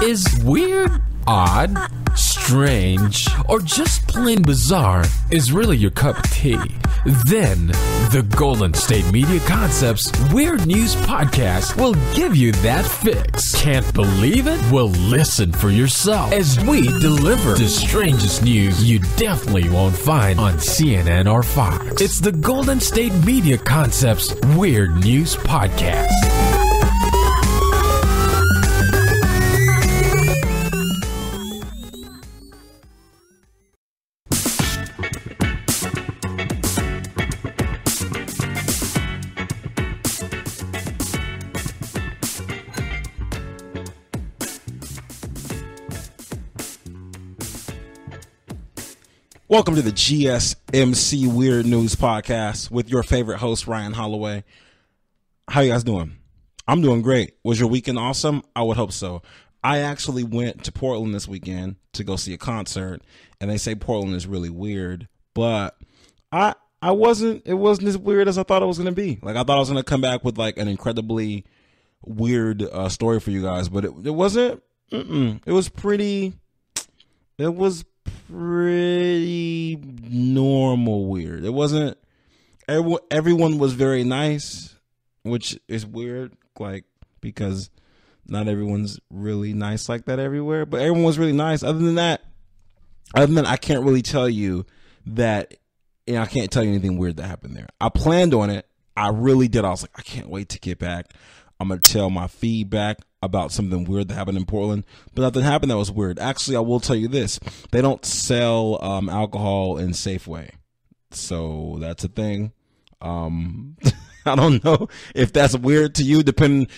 Is weird, odd, strange, or just plain bizarre is really your cup of tea? Then the Golden State Media Concepts Weird News Podcast will give you that fix. Can't believe it? Well, listen for yourself as we deliver the strangest news you definitely won't find on CNN or Fox. It's the Golden State Media Concepts Weird News Podcast. Welcome to the GSMC Weird News Podcast with your favorite host, Ryan Holloway. How you guys doing? I'm doing great. Was your weekend awesome? I would hope so. I actually went to Portland this weekend to go see a concert, and they say Portland is really weird, but it wasn't as weird as I thought it was going to be. Like, I thought I was going to come back with like an incredibly weird story for you guys, but it wasn't. It was pretty normal weird. It wasn't. Everyone was very nice, which is weird, like, because not everyone's really nice like that everywhere, but everyone was really nice. Other than that, I can't really tell you that. I can't tell you anything weird that happened there. I planned on it. I really did. I was like, I can't wait to get back. I'm going to tell my feedback about something weird that happened in Portland, but nothing happened that was weird. Actually, I will tell you this. They don't sell alcohol in Safeway. So that's a thing. I don't know if that's weird to you, depending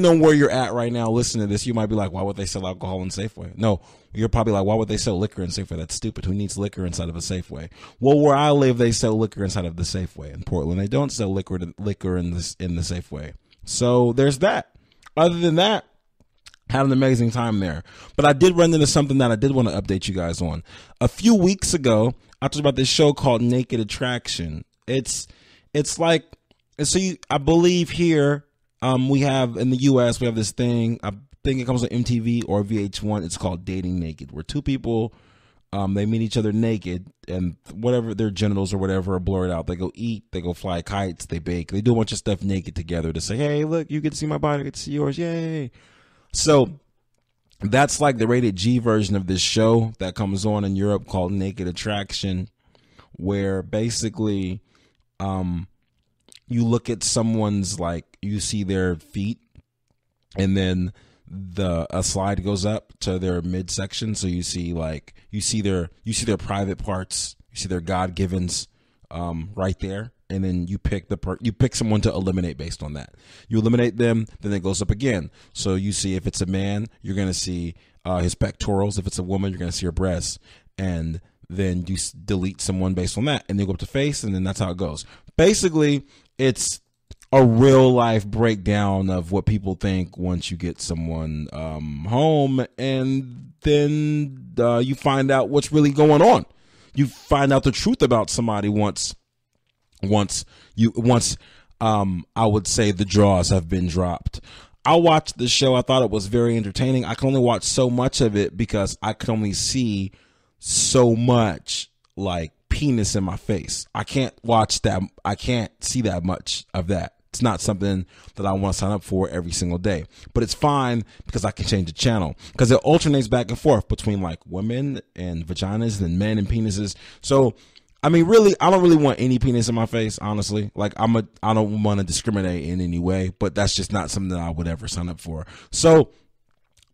on where you're at right now. Listen to this. You might be like, why would they sell alcohol in Safeway? No, you're probably like, why would they sell liquor in Safeway? That's stupid. Who needs liquor inside of a Safeway? Well, where I live, they sell liquor inside of the Safeway. In Portland, they don't sell liquor in the Safeway. So there's that. Other than that, had an amazing time there. But I did run into something that I did want to update you guys on. A few weeks ago, I talked about this show called Naked Attraction. It's like, so I believe here, we have in the U.S., we have this thing, I think it comes on MTV or VH1. It's called Dating Naked, where two people, they meet each other naked, and whatever their genitals or whatever are blurred out. They go eat, they go fly kites, they bake, they do a bunch of stuff naked together to say, hey, look, you get to see my body, I get to see yours, yay. So that's like the rated G version of this show that comes on in Europe called Naked Attraction, where basically you look at someone's, like, you see their feet, and then a slide goes up to their midsection, so you see their private parts, you see their God-givens right there, and then you pick someone to eliminate based on that. You eliminate them, then it goes up again. So you see, if it's a man, you're gonna see his pectorals. If it's a woman, you're gonna see her breasts, and then you delete someone based on that, and they go up to face, and then that's how it goes. Basically, it's a real life breakdown of what people think once you get someone home, and then you find out what's really going on. You find out the truth about somebody once I would say the draws have been dropped. I watched the show. I thought it was very entertaining. I can only watch so much of it because I can only see so much, like, penis in my face. I can't watch that. I can't see that much of that. It's not something that I want to sign up for every single day, but it's fine because I can change the channel, because it alternates back and forth between like women and vaginas and men and penises. So, I mean, really, I don't really want any penis in my face, honestly. Like, I don't want to discriminate in any way, but that's just not something that I would ever sign up for. So,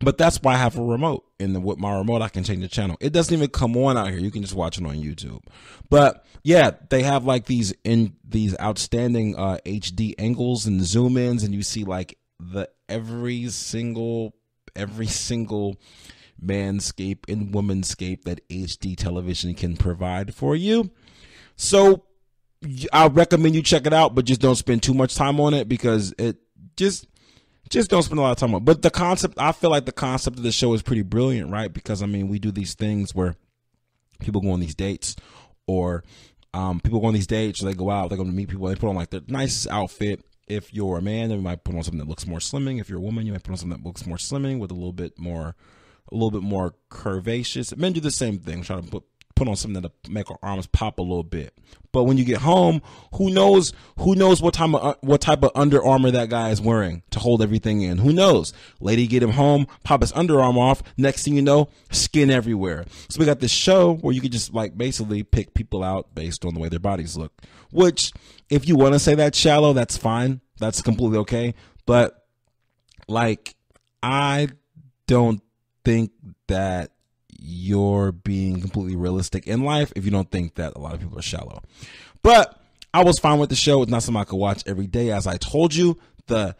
but that's why I have a remote, and with my remote, I can change the channel. It doesn't even come on out here. You can just watch it on YouTube. But yeah, they have like these outstanding HD angles and zoom ins, and you see like every single manscape and womanscape that HD television can provide for you. So I recommend you check it out, but just don't spend too much time on it, because it just don't spend a lot of time on it. But the concept, I feel like the concept of the show is pretty brilliant, right? Because, I mean, we do these things where people go on these dates, or they go out, they go to meet people, they put on like their nicest outfit, If you're a man, you might put on something that looks more slimming. If you're a woman, you might put on something that looks more slimming with a little bit more curvaceous. Men do the same thing, try to put on something that'll make our arms pop a little bit. But when you get home, who knows what type of Under Armour that guy is wearing to hold everything in? Who knows? Lady get him home, pop his underarm off. Next thing you know, skin everywhere. So we got this show where you could just like basically pick people out based on the way their bodies look. Which, if you want to say that's shallow, that's fine. That's completely okay. But like, I don't think that you're being completely realistic in life if you don't think that a lot of people are shallow. But I was fine with the show. It's not something I could watch every day. As I told you, the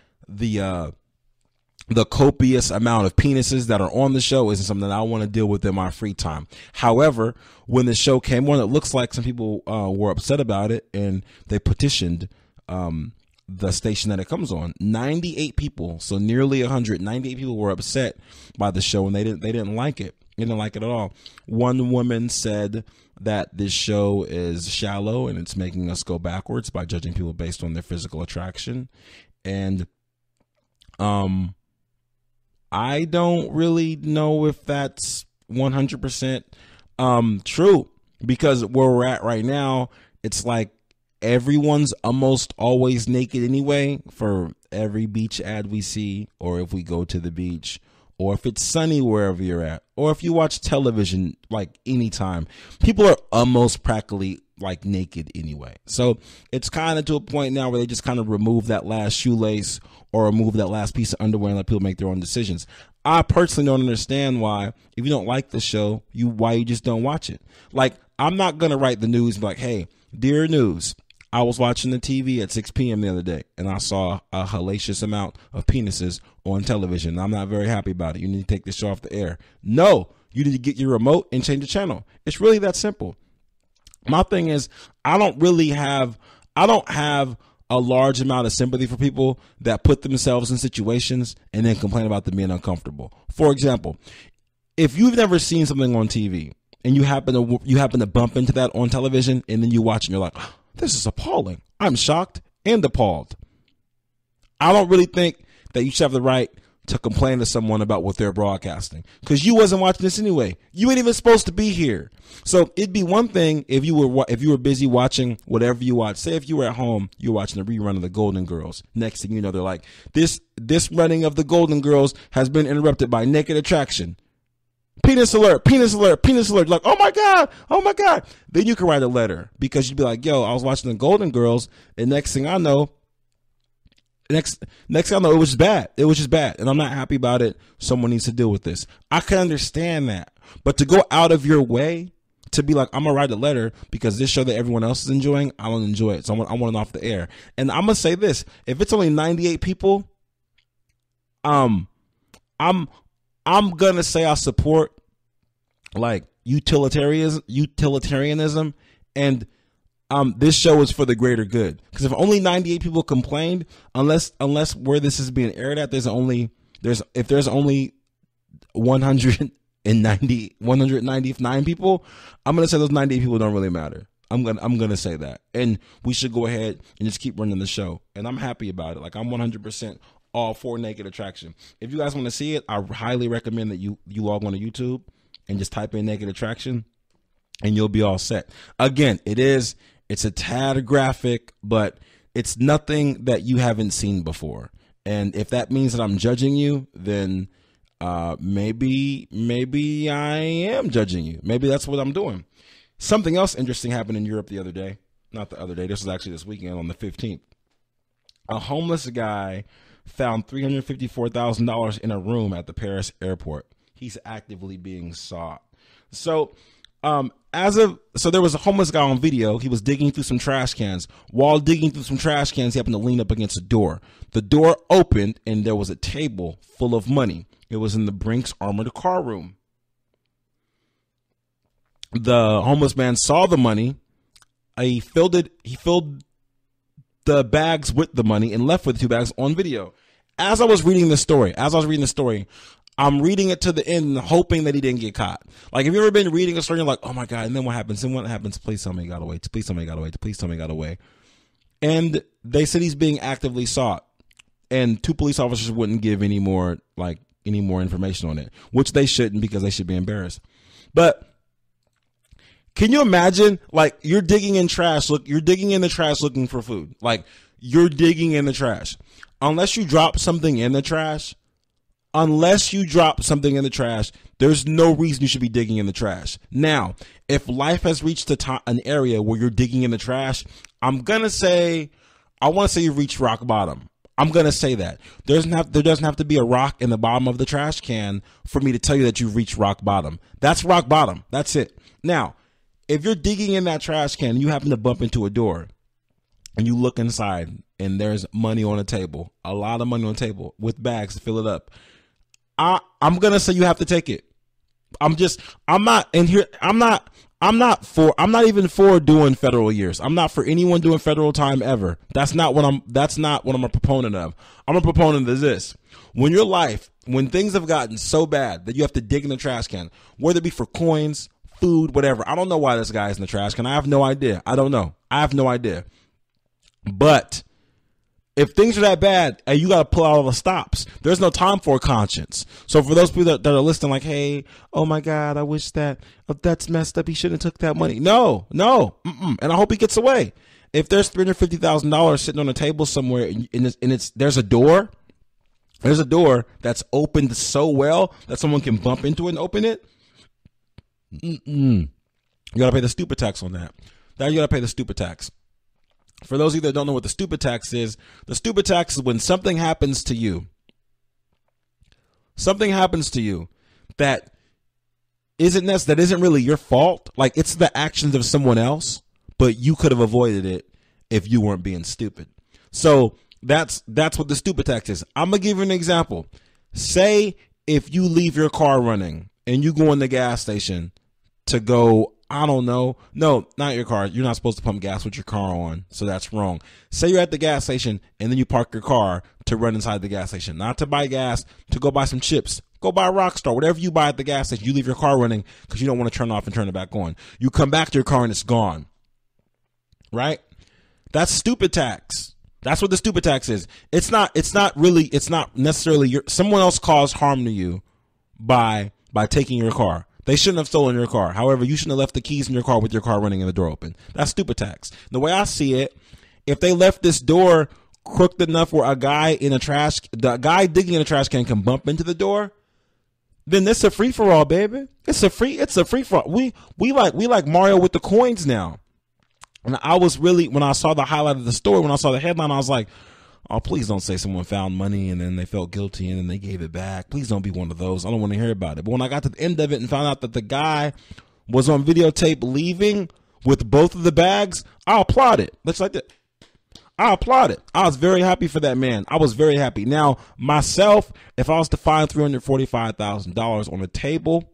copious amount of penises that are on the show isn't something that I want to deal with in my free time. However, when the show came on, it looks like some people were upset about it, and they petitioned the station that it comes on. 98 people, so nearly 100. 98 people were upset by the show, and they didn't like it. They didn't like it at all. One woman said that this show is shallow and it's making us go backwards by judging people based on their physical attraction. And I don't really know if that's 100% true, because where we're at right now, it's like everyone's almost always naked anyway for every beach ad we see, or if we go to the beach, or if it's sunny wherever you're at, or if you watch television, like anytime, people are almost practically like naked anyway. So it's kind of to a point now where they just kind of remove that last shoelace or remove that last piece of underwear and let people make their own decisions. I personally don't understand why, if you don't like the show, why you just don't watch it. Like, I'm not going to write the news and be like, hey, dear news, I was watching the TV at 6 p.m. the other day, and I saw a hellacious amount of penises on television. I'm not very happy about it. You need to take this show off the air. No, you need to get your remote and change the channel. It's really that simple. My thing is, I don't have a large amount of sympathy for people that put themselves in situations and then complain about them being uncomfortable. For example, if you've never seen something on TV and you happen to bump into that on television, and then you watch and you're like, oh, this is appalling. I'm shocked and appalled. I don't really think that you should have the right to complain to someone about what they're broadcasting, because you wasn't watching this anyway. You ain't even supposed to be here. So it'd be one thing if you were busy watching whatever you watch. Say if you were at home, you're watching a rerun of the Golden Girls. Next thing you know, they're like, this running of the Golden Girls has been interrupted by naked attraction. Penis alert, penis alert, penis alert. Like, oh my God, oh my God. Then you can write a letter, because you'd be like, yo, I was watching the Golden Girls, and next thing I know, it was just bad. It was just bad, and I'm not happy about it. Someone needs to deal with this. I can understand that. But to go out of your way to be like, I'm going to write a letter because this show that everyone else is enjoying, I don't enjoy it, so I want it off the air. And I'm going to say this. If it's only 98 people, I'm going to say I support like utilitarianism, and this show is for the greater good. Because if only 98 people complained, unless where this is being aired at, if there's only 199 people, I'm going to say those 98 people don't really matter. I'm gonna say that, and we should go ahead and just keep running the show. And I'm happy about it. Like, I'm 100% all for naked attraction. If you guys want to see it, I highly recommend that you log on to YouTube and just type in naked attraction, and you'll be all set. Again, it's a tad graphic, but it's nothing that you haven't seen before. And if that means that I'm judging you, then maybe I am judging you. Maybe that's what I'm doing. Something else interesting happened in Europe the other day. Not the other day. This was actually this weekend on the 15th. A homeless guy found $354,000 in a room at the Paris airport. He's actively being sought. So there was a homeless guy on video. He was digging through some trash cans. While digging through some trash cans, he happened to lean up against a door. The door opened, and there was a table full of money. It was in the Brinks armored car room. The homeless man saw the money. He filled the bags with the money and left with the 2 bags on video. As I was reading the story, I'm reading it to the end and hoping that he didn't get caught. Like, have you ever been reading a story and you're like, oh my God, and then what happens? And what happens? Please tell me he got away. Please tell me he got away. Please tell me he got away. And they said he's being actively sought. And 2 police officers wouldn't give any more information on it, which they shouldn't, because they should be embarrassed. But can you imagine, like, you're digging in the trash looking for food. Like, you're digging in the trash. Unless you drop something in the trash, there's no reason you should be digging in the trash. Now, if life has reached an area where you're digging in the trash, I want to say you've reached rock bottom. I'm going to say that. There doesn't have to be a rock in the bottom of the trash can for me to tell you that you've reached rock bottom. That's rock bottom. That's it. Now, if you're digging in that trash can and you happen to bump into a door and you look inside and there's money on the table, a lot of money on the table with bags to fill it up, I'm going to say you have to take it. I'm not even for doing federal years. I'm not for anyone doing federal time ever. That's not what I'm a proponent of. I'm a proponent of this. When things have gotten so bad that you have to dig in the trash can, whether it be for coins, food, whatever. I don't know why this guy is in the trash can. I have no idea. I don't know. I have no idea. But if things are that bad, you got to pull out all the stops. There's no time for a conscience. So for those people that are listening, like, hey, oh my God, I wish that's messed up. He shouldn't have took that money. No. And I hope he gets away. If there's $350,000 sitting on a table somewhere and there's a door that's opened so well that someone can bump into it and open it, you got to pay the stupid tax on that. Now you got to pay the stupid tax. For those of you that don't know what the stupid tax is when something happens to you that isn't really your fault. Like, it's the actions of someone else, but you could have avoided it if you weren't being stupid. So that's what the stupid tax is. I'm going to give you an example. Say if you leave your car running and you go in the gas station to go, I don't know. No, not your car. You're not supposed to pump gas with your car on, so that's wrong. Say you're at the gas station and then you park your car to run inside the gas station, not to buy gas, to go buy some chips. Go buy Rockstar, whatever you buy at the gas station. You leave your car running because you don't want to turn it off and turn it back on. You come back to your car and it's gone. Right? That's stupid tax. That's what the stupid tax is. It's not necessarily someone else caused harm to you by taking your car. They shouldn't have stolen your car. However, you shouldn't have left the keys in your car with your car running and the door open. That's stupid tax. The way I see it, if they left this door crooked enough where the guy digging in a trash can bump into the door, then it's a free for all, baby. It's a free for all. We like Mario with the coins now. And I was really, when I saw the highlight of the story, when I saw the headline, I was like, oh, please don't say someone found money and then they felt guilty and then they gave it back. Please don't be one of those. I don't want to hear about it. But when I got to the end of it and found out that the guy was on videotape leaving with both of the bags, I applauded. Looks like that. I applauded. I was very happy for that man. I was very happy. Now, myself, if I was to find $345,000 on the table,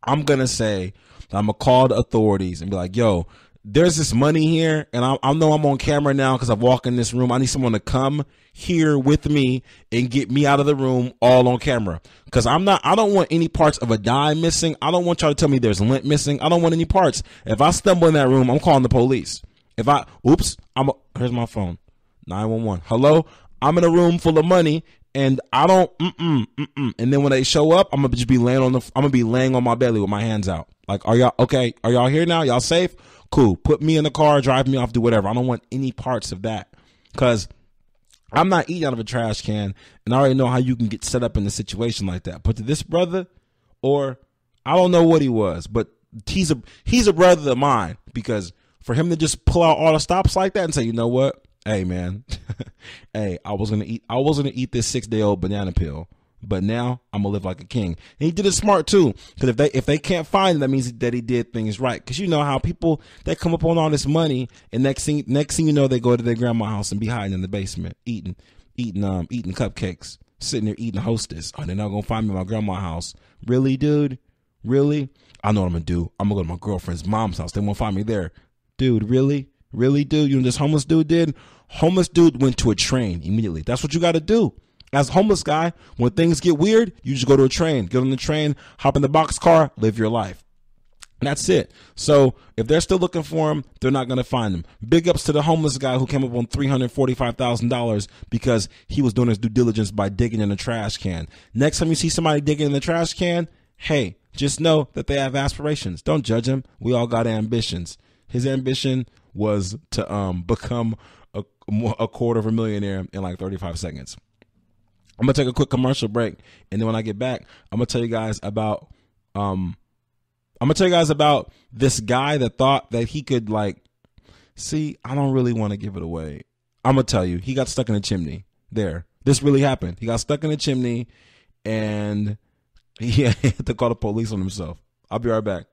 I'm going to say, I'm going to call the authorities and be like, yo, there's this money here, and I know I'm on camera now because I've walked in this room. I need someone to come here with me and get me out of the room all on camera. Because I don't want any parts of a dime missing. I don't want y'all to tell me there's lint missing. I don't want any parts. If I stumble in that room, I'm calling the police. Here's my phone. 911. Hello? I'm in a room full of money and I don't, And then when they show up, I'm going to just be laying on my belly with my hands out. Like, are y'all okay? Are y'all here now? Y'all safe? Cool. Put me in the car, drive me off, do whatever. I don't want any parts of that because I'm not eating out of a trash can, and I already know how you can get set up in a situation like that. But to this brother, or I don't know what he was, but he's a brother of mine, because for him to just pull out all the stops like that and say, you know what? Hey man, hey, I was gonna eat this 6-day-old banana peel, but now I'm gonna live like a king. And he did it smart too, because if they can't find him, that means that he did things right. Because you know how people, they come up on all this money, and next thing you know, they go to their grandma's house and be hiding in the basement, eating cupcakes, sitting there eating Hostess. Oh, they're not gonna find me in my grandma's house. Really, dude? Really? I know what I'm gonna do. I'm gonna go to my girlfriend's mom's house. They won't find me there. Dude, really? Really, dude? You know what this homeless dude did? Homeless dude went to a train immediately. That's what you got to do. As a homeless guy, when things get weird, you just go to a train. Get on the train, hop in the boxcar, live your life. That's it. So if they're still looking for him, they're not going to find him. Big ups to the homeless guy who came up on $345,000 because he was doing his due diligence by digging in a trash can. Next time you see somebody digging in the trash can, hey, just know that they have aspirations. Don't judge them. We all got ambitions. His ambition was to become a quarter of a millionaire in like 35 seconds. I'm going to take a quick commercial break, and then when I get back, I'm going to tell you guys about this guy that thought that he could I don't really want to give it away. I'm going to tell you, he got stuck in a chimney there. This really happened. He got stuck in a chimney and he had to call the police on himself. I'll be right back.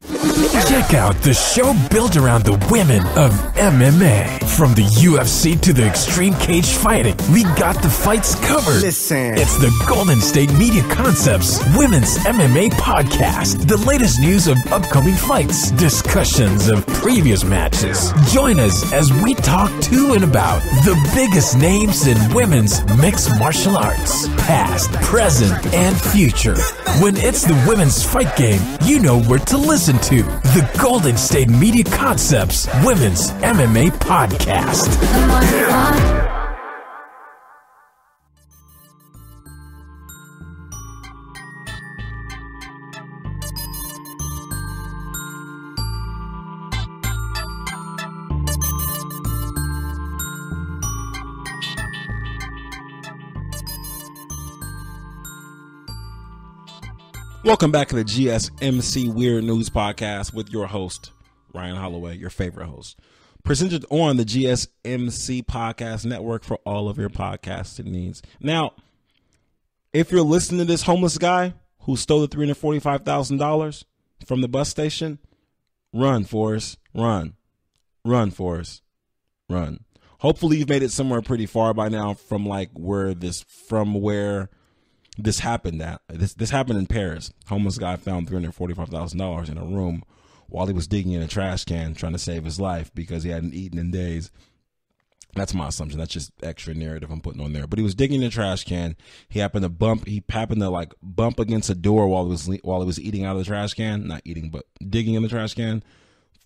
Check out the show built around the women of MMA. From the UFC to the extreme cage fighting, we got the fights covered. Listen. It's the Golden State Media Concepts Women's MMA Podcast. The latest news of upcoming fights, discussions of previous matches. Join us as we talk to and about the biggest names in women's mixed martial arts, past, present, and future. When it's the women's fight game, you know where to listen to. The Golden State Media Concepts Women's MMA Podcast. Welcome back to the GSMC Weird News Podcast with your host, Ryan Holloway, your favorite host. Presented on the GSMC Podcast Network for all of your podcasting needs. Now, if you're listening to this homeless guy who stole the $345,000 from the bus station, run, Forrest, run. Run, Forrest, run. Hopefully you've made it somewhere pretty far by now from where this happened at. This happened in Paris. Homeless guy found $345,000 in a room while he was digging in a trash can trying to save his life because he hadn't eaten in days. That's my assumption. That's just extra narrative I'm putting on there. But he was digging in a trash can. He happened to bump against a door while he was eating out of the trash can. Not eating, but digging in the trash can,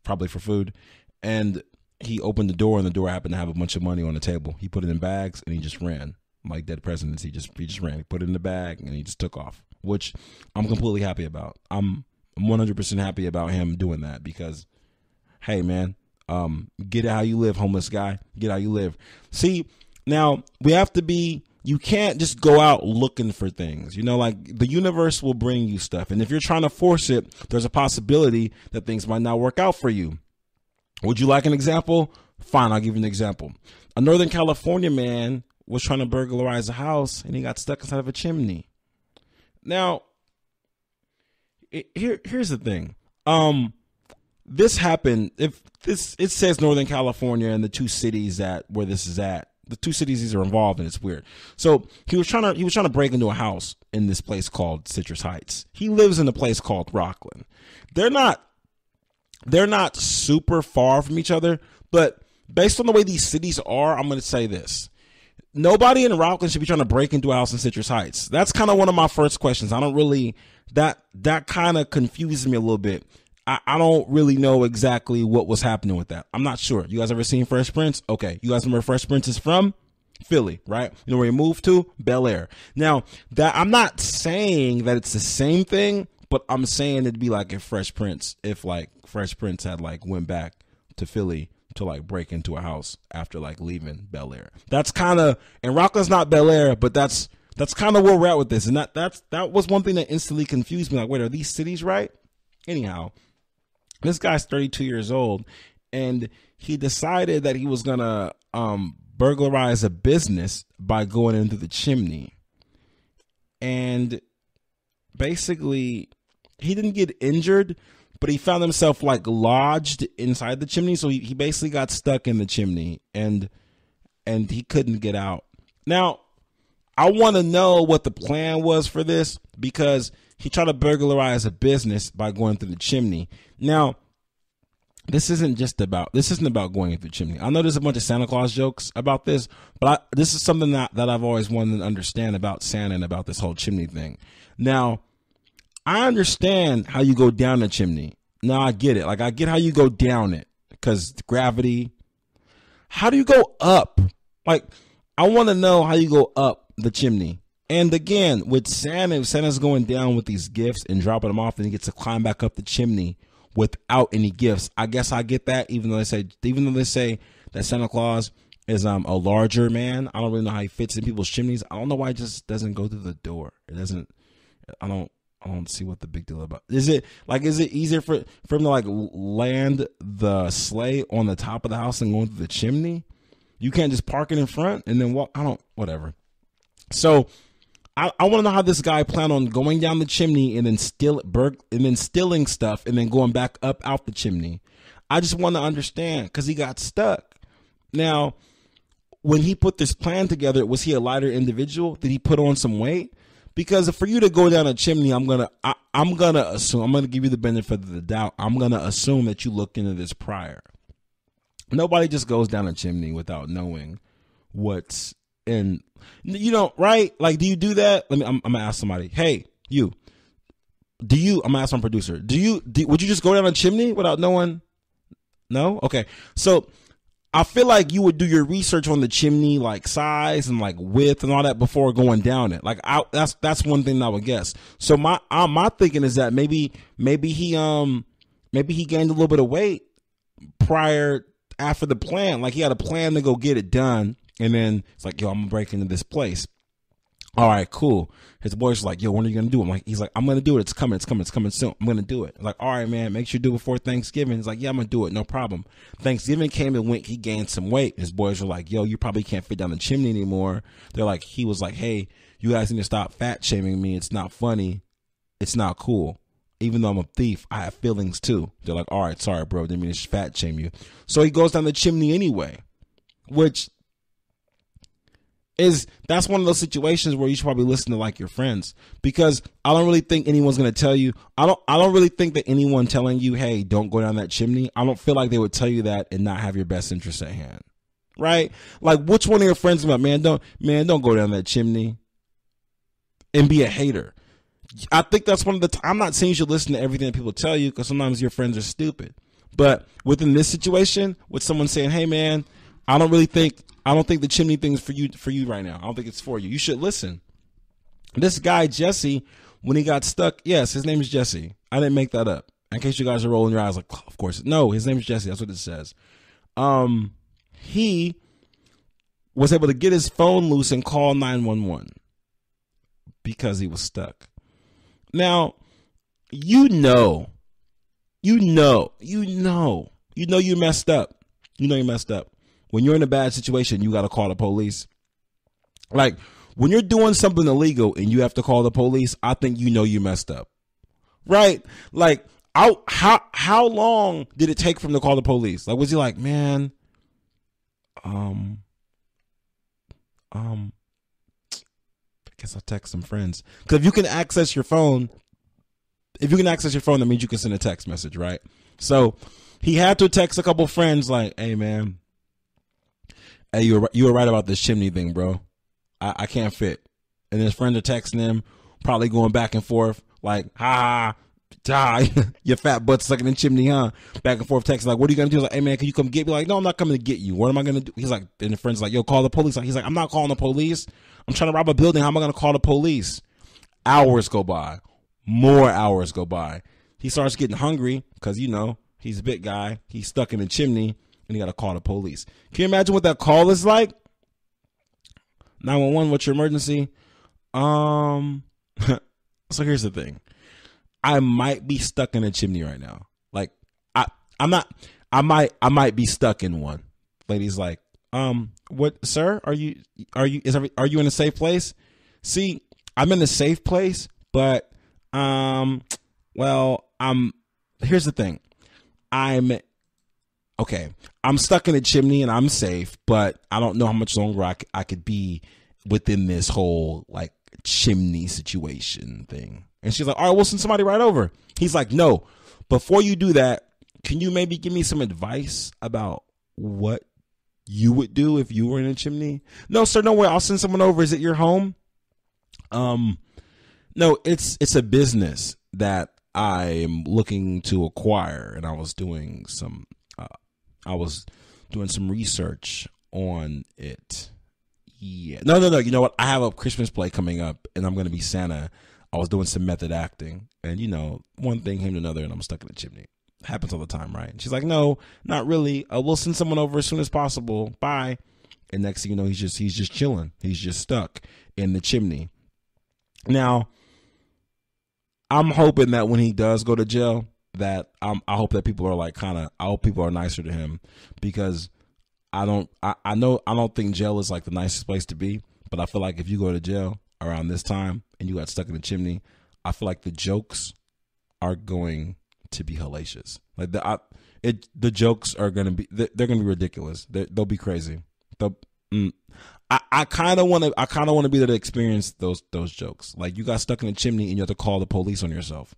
probably for food. And he opened the door, and the door happened to have a bunch of money on the table. He put it in bags, and he just ran. Like dead presidents, he just ran. He put it in the bag, and he just took off, which I'm completely happy about. I'm 100% happy about him doing that because, hey, man, get it how you live, homeless guy. Get how you live. See, now you can't just go out looking for things. The universe will bring you stuff. And if you're trying to force it, there's a possibility that things might not work out for you. Would you like an example? Fine, I'll give you an example. A Northern California man was trying to burglarize a house and he got stuck inside of a chimney. Now, here's the thing. This happened. It says Northern California and the two cities where this is at. The two cities these are involved in. It's weird. So he was trying to break into a house in this place called Citrus Heights. He lives in a place called Rockland. They're not super far from each other, but based on the way these cities are, I'm going to say this. Nobody in Rockland should be trying to break into a house in Citrus Heights. That's kind of one of my first questions. I don't really, that kind of confuses me a little bit. I don't really know exactly what was happening with that. I'm not sure. You guys ever seen Fresh Prince? Okay. You guys remember Fresh Prince is from? Philly, right? You know where he moved to? Bel Air. Now, I'm not saying that it's the same thing, but I'm saying it'd be like if Fresh Prince had went back to Philly to break into a house after leaving Bel Air. That's kind of, and Rockland's not Bel Air, but that's kind of where we're at with this. And that was one thing that instantly confused me. Wait, are these cities right? Anyhow, this guy's 32 years old and he decided that he was going to burglarize a business by going into the chimney. And basically he didn't get injured, but he found himself lodged inside the chimney. So he basically got stuck in the chimney and he couldn't get out. Now, I want to know what the plan was for this because he tried to burglarize a business by going through the chimney. Now, this isn't about going into the chimney. I know there's a bunch of Santa Claus jokes about this, but this is something that I've always wanted to understand about Santa and about this whole chimney thing. Now, I understand how you go down the chimney. No, I get it. Like, I get how you go down it because gravity. How do you go up? Like, I want to know how you go up the chimney. And again, with Santa, if Santa's going down with these gifts and dropping them off, and he gets to climb back up the chimney without any gifts. I guess I get that, even though they say that Santa Claus is a larger man. I don't really know how he fits in people's chimneys. I don't know why it just doesn't go through the door. It doesn't. I don't see what the big deal about. Is it easier for him to like land the sleigh on the top of the house and going through the chimney? You can't just park it in front and then walk. Whatever. So I want to know how this guy planned on going down the chimney and then stealing stuff and then going back up out the chimney. I just want to understand because he got stuck. Now, when he put this plan together, was he a lighter individual? Did he put on some weight? Because for you to go down a chimney, I'm gonna assume, I'm gonna give you the benefit of the doubt. I'm gonna assume that you looked into this prior. Nobody just goes down a chimney without knowing what's in. Right? Like, do you do that? I'm gonna ask somebody. Hey, you. I'm gonna ask my producer. Would you just go down a chimney without knowing? No? Okay. So I feel like you would do your research on the chimney, like size and like width and all that before going down it. Like that's one thing that I would guess. So my thinking is that maybe he gained a little bit of weight after the plan. Like he had a plan to go get it done, and then it's like, yo, I'm gonna break into this place. All right, cool. His boys like, yo, when are you gonna do it? He's like, I'm gonna do it. It's coming soon. I'm gonna do it. I'm like, all right, man, make sure you do it before Thanksgiving. He's like, yeah, I'm gonna do it, no problem. Thanksgiving came and went. He gained some weight. His boys were like, yo, you probably can't fit down the chimney anymore. He was like, hey, you guys need to stop fat shaming me. It's not funny. It's not cool. Even though I'm a thief, I have feelings too. They're like, all right, sorry, bro. Didn't mean to fat shame you. So he goes down the chimney anyway, which that's one of those situations where you should probably listen to like your friends, because I don't really think anyone's going to tell you. I don't really think that anyone telling you, hey, don't go down that chimney, I don't feel like they would tell you that and not have your best interest at hand. Right? Like, which one of your friends about, man, don't go down that chimney and be a hater. I think that's one of the I'm not saying you should listen to everything that people tell you, because sometimes your friends are stupid. But within this situation, with someone saying, hey, man, I don't think the chimney thing is for you right now. I don't think it's for you. You should listen. This guy, Jesse, when he got stuck, yes, his name is Jesse. I didn't make that up. In case you guys are rolling your eyes like, of course. No, his name is Jesse. That's what it says. He was able to get his phone loose and call 911 because he was stuck. Now, you know you messed up. You know you messed up. When you're in a bad situation, you got to call the police. Like, when you're doing something illegal and you have to call the police, I think you know you messed up. Right? Like, how long did it take for him to call the police? Like, was he like, man, I guess I'll text some friends. Because if you can access your phone, that means you can send a text message, right? So he had to text a couple friends like, hey, man, hey, you were right about this chimney thing, bro. I can't fit. And his friends are texting him, probably going back and forth, like, ha, your fat butt stuck in the chimney, huh? Back and forth texting, like, what are you going to do? He's like, hey, man, can you come get me? Like, no, I'm not coming to get you. What am I going to do? He's like, and the friend's like, yo, call the police. He's like, I'm not calling the police. I'm trying to rob a building. How am I going to call the police? Hours go by. More hours go by. He starts getting hungry because, he's a big guy. He's stuck in the chimney. And you got to call the police. Can you imagine what that call is like? 911, what's your emergency? So here's the thing. I might be stuck in a chimney right now. Like, I might be stuck in one. Lady's like, what, sir? Are you in a safe place? See, I'm in a safe place, but, here's the thing. I'm stuck in a chimney and I'm safe, but I don't know how much longer I could be within this whole like chimney situation thing. And she's like, all right, we'll send somebody right over. He's like, no, before you do that, can you maybe give me some advice about what you would do if you were in a chimney? No, sir, no way. I'll send someone over. Is it your home? No, it's a business that I am looking to acquire, and I was doing some research on it. Yeah. No. You know what? I have a Christmas play coming up, and I'm going to be Santa. I was doing some method acting, and one thing came to another, and I'm stuck in the chimney. Happens all the time, right? And she's like, no, not really. We'll send someone over as soon as possible. Bye. And next thing you know, he's just chilling. He's just stuck in the chimney. Now, I'm hoping that when he does go to jail, that I hope that people are I hope people are nicer to him, because I don't think jail is like the nicest place to be. But I feel like if you go to jail around this time and you got stuck in the chimney, I feel like the jokes are going to be hellacious. Like the jokes are going to be, they're going to be ridiculous. They'll be crazy. I kind of want to be there to experience those jokes. Like, you got stuck in a chimney and you have to call the police on yourself.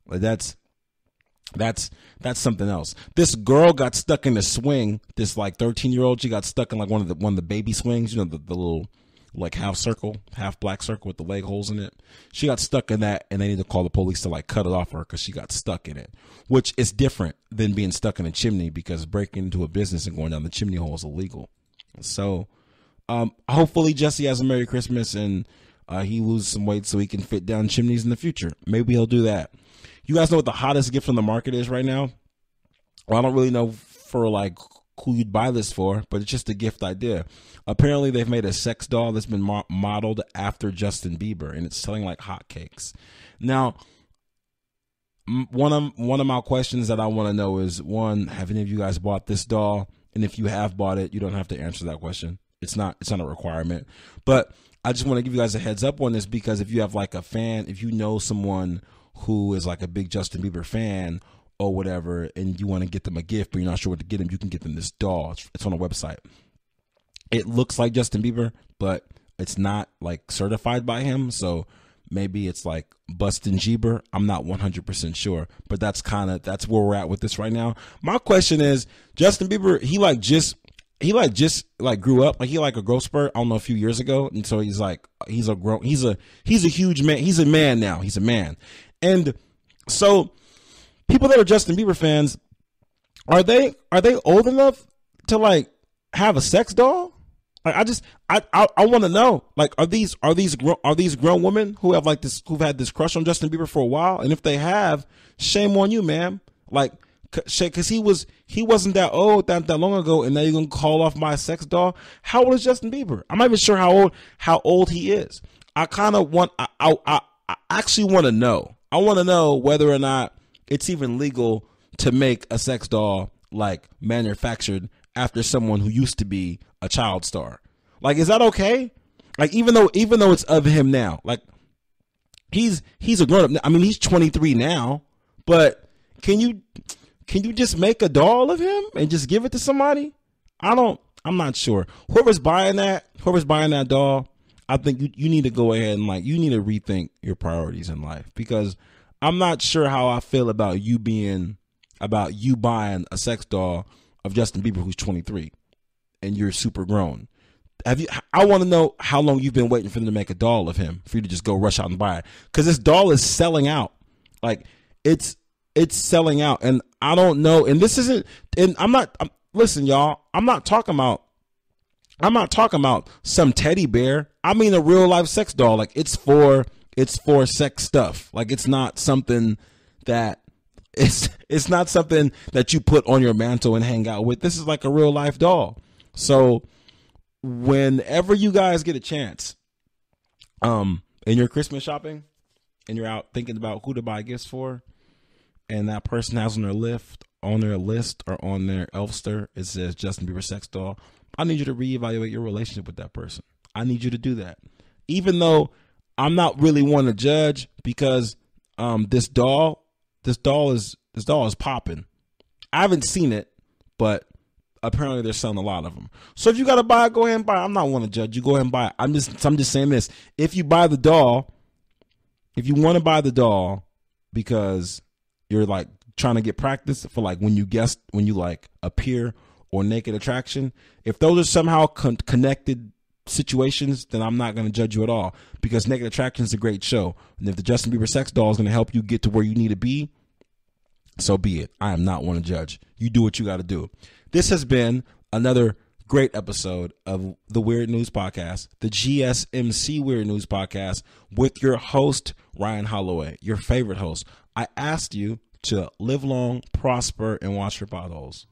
Like, that's something else. This girl got stuck in a swing. This 13-year-old, she got stuck in one of the baby swings. The little half black circle with the leg holes in it. She got stuck in that, and they need to call the police to cut it off her because she got stuck in it. Which is different than being stuck in a chimney, because breaking into a business and going down the chimney hole is illegal. So, hopefully Jesse has a Merry Christmas and he loses some weight so he can fit down chimneys in the future. Maybe he'll do that. You guys know what the hottest gift on the market is right now? Well, I don't really know for who you'd buy this for, but it's just a gift idea. Apparently, they've made a sex doll that's been modeled after Justin Bieber, and it's selling like hotcakes. Now, one of my questions that I want to know is, one, have any of you guys bought this doll? And if you have bought it, you don't have to answer that question. It's not a requirement. But I just want to give you guys a heads up on this, because if you have a fan, if you know someone who is a big Justin Bieber fan or whatever, and you want to get them a gift, but you're not sure what to get them, you can get them this doll. It's on a website. It looks like Justin Bieber, but it's not certified by him. So maybe it's Bustin' Bieber. I'm not 100% sure, but that's where we're at with this right now. My question is, Justin Bieber, he just grew up, he a growth spurt, I don't know, a few years ago. And so he's a huge man. He's a man now. He's a man. And so people that are Justin Bieber fans, are they old enough to have a sex doll? I want to know, are these grown women who have who've had this crush on Justin Bieber for a while? And if they have, shame on you, ma'am. Because he wasn't that old that long ago, and now you're gonna call off my sex doll. How old is Justin Bieber? I'm not even sure how old he is. I actually want to know. I want to know whether or not it's even legal to make a sex doll manufactured after someone who used to be a child star. Is that okay? Even though it's of him now, he's a grown up. I mean, he's 23 now, but can you just make a doll of him and just give it to somebody? I'm not sure. Whoever's buying that doll, I think you need to go ahead and you need to rethink your priorities in life, because I'm not sure how I feel about you buying a sex doll of Justin Bieber who's 23 and you're super grown. I want to know how long you've been waiting for them to make a doll of him for you to just go rush out and buy it, because this doll is selling out. It's selling out, and I don't know. And this isn't. And listen, y'all. I'm not talking about some teddy bear. I mean a real life sex doll. It's for sex stuff. It's not something that it's not something that you put on your mantle and hang out with. This is a real life doll. So whenever you guys get a chance, in your Christmas shopping, and you're out thinking about who to buy gifts for, and that person has on their list or on their Elfster, it says Justin Bieber sex doll, I need you to reevaluate your relationship with that person. I need you to do that. Even though I'm not really one to judge, because this doll is popping. I haven't seen it, but apparently they're selling a lot of them. So if you got to buy it, go ahead and buy it. I'm not one to judge. You go ahead and buy it. I'm just saying this. If you buy the doll, if you want to buy the doll because you're trying to get practice for when you appear or naked attraction, if those are somehow connected situations, then I'm not going to judge you at all, because Naked Attraction is a great show. And if the Justin Bieber sex doll is going to help you get to where you need to be, so be it. I am not one to judge. You do what you got to do. This has been another great episode of the Weird News Podcast, the GSMC Weird News Podcast, with your host, Ryan Holloway, your favorite host. I asked you to live long, prosper, and watch your potholes.